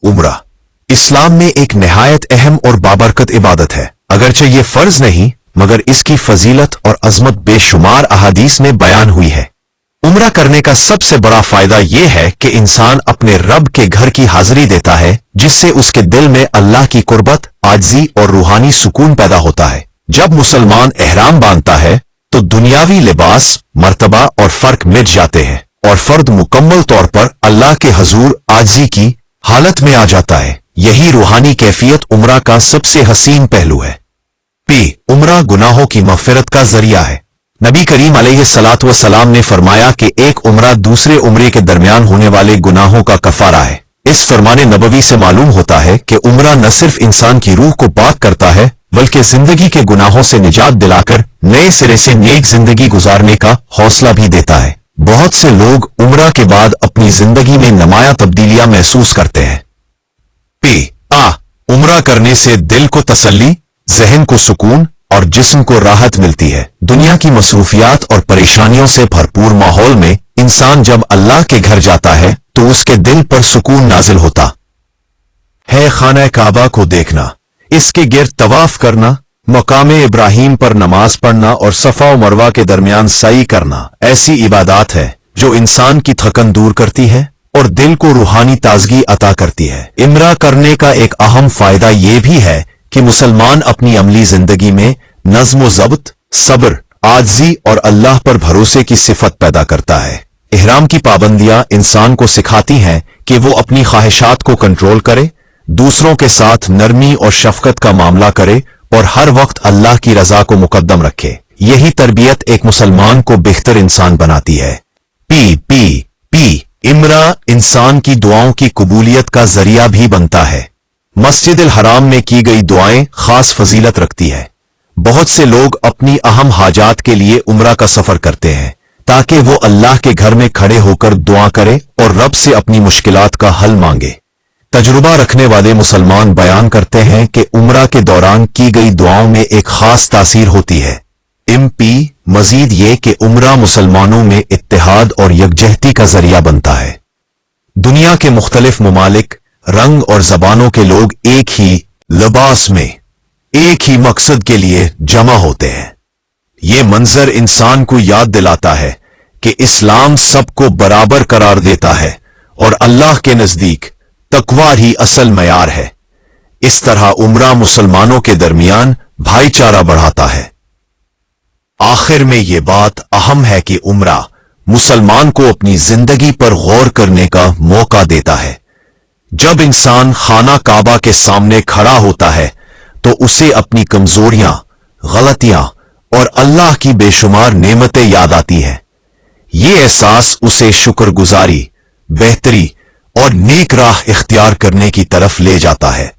उम्रा इस्लाम में एक नहायत अहम और बाबरकत इबादत है। अगरचे ये फर्ज नहीं मगर इसकी फजीलत और अजमत बेशुमार अहादीस में बयान हुई है। उम्रा करने का सबसे बड़ा फायदा यह है कि इंसान अपने रब के घर की हाजिरी देता है, जिससे उसके दिल में अल्लाह की कुर्बत, आजिज़ी और रूहानी सुकून पैदा होता है। जब मुसलमान एहराम बांधता है तो दुनियावी लिबास, मर्तबा और फर्क मिट जाते हैं और फर्द मुकम्मल तौर पर अल्लाह के हजूर आजिज़ी की हालत में आ जाता है। यही रूहानी कैफियत उम्रा का सबसे हसीन पहलू है। उम्रा गुनाहों की मग़फ़िरत का जरिया है। नबी करीम अलैहिस्सलातु वस्सलाम ने फरमाया कि एक उम्रा दूसरे उम्रे के दरमियान होने वाले गुनाहों का कफारा है। इस फरमाने नबवी से मालूम होता है कि उम्रा न सिर्फ इंसान की रूह को पाक करता है बल्कि जिंदगी के गुनाहों से निजात दिलाकर नए सिरे से नेक जिंदगी गुजारने का हौसला भी देता है। बहुत से लोग उम्रा के बाद अपनी जिंदगी में नुमायां तब्दीलियां महसूस करते हैं। उम्रा करने से दिल को तसल्ली, जहन को सुकून और जिस्म को राहत मिलती है। दुनिया की मसरूफियात और परेशानियों से भरपूर माहौल में इंसान जब अल्लाह के घर जाता है तो उसके दिल पर सुकून नाजिल होता है। खाना काबा को देखना, इसके गिर्द तवाफ करना, मकाम इब्राहिम पर नमाज पढ़ना और सफा और मरवा के दरमियान सई करना ऐसी इबादत है जो इंसान की थकन दूर करती है और दिल को रूहानी ताजगी अता करती है। उम्रा करने का एक अहम फायदा यह भी है कि मुसलमान अपनी अमली जिंदगी में नज़्म व ज़ब्त, सब्र, आजिज़ी और अल्लाह पर भरोसे की सिफत पैदा करता है। इहराम की पाबंदियां इंसान को सिखाती हैं कि वो अपनी ख्वाहिशात को कंट्रोल करे, दूसरों के साथ नरमी और शफकत का मामला करे और हर वक्त अल्लाह की रजा को मुकद्दम रखे। यही तरबियत एक मुसलमान को बेहतर इंसान बनाती है। उम्रा इंसान की दुआओं की कबूलियत का जरिया भी बनता है। मस्जिद अल हराम में की गई दुआएं खास फजीलत रखती है। बहुत से लोग अपनी अहम हाजात के लिए उम्रा का सफर करते हैं ताकि वो अल्लाह के घर में खड़े होकर दुआ करे और रब से अपनी मुश्किलात का हल मांगे। तजुर्बा रखने वाले मुसलमान बयान करते हैं कि उम्रा के दौरान की गई दुआओं में एक खास तासीर होती है। मजीद ये कि उम्रा मुसलमानों में इत्तेहाद और यकजहती का जरिया बनता है। दुनिया के मुख्तलिफ ममालिक, रंग और जबानों के लोग एक ही लिबास में एक ही मकसद के लिए जमा होते हैं। ये मंजर इंसान को याद दिलाता है कि इस्लाम सबको बराबर करार देता है और अल्लाह के नजदीक तकवा ही असल मयार है। इस तरह उम्रा मुसलमानों के दरमियान भाईचारा बढ़ाता है। आखिर में ये बात अहम है कि उम्रा मुसलमान को अपनी जिंदगी पर गौर करने का मौका देता है। जब इंसान खाना काबा के सामने खड़ा होता है तो उसे अपनी कमजोरियां, गलतियां और अल्लाह की बेशुमार नेमतें याद आती हैं। ये एहसास उसे शुक्रगुजारी, बेहतरी और नेक राह इख्तियार करने की तरफ ले जाता है।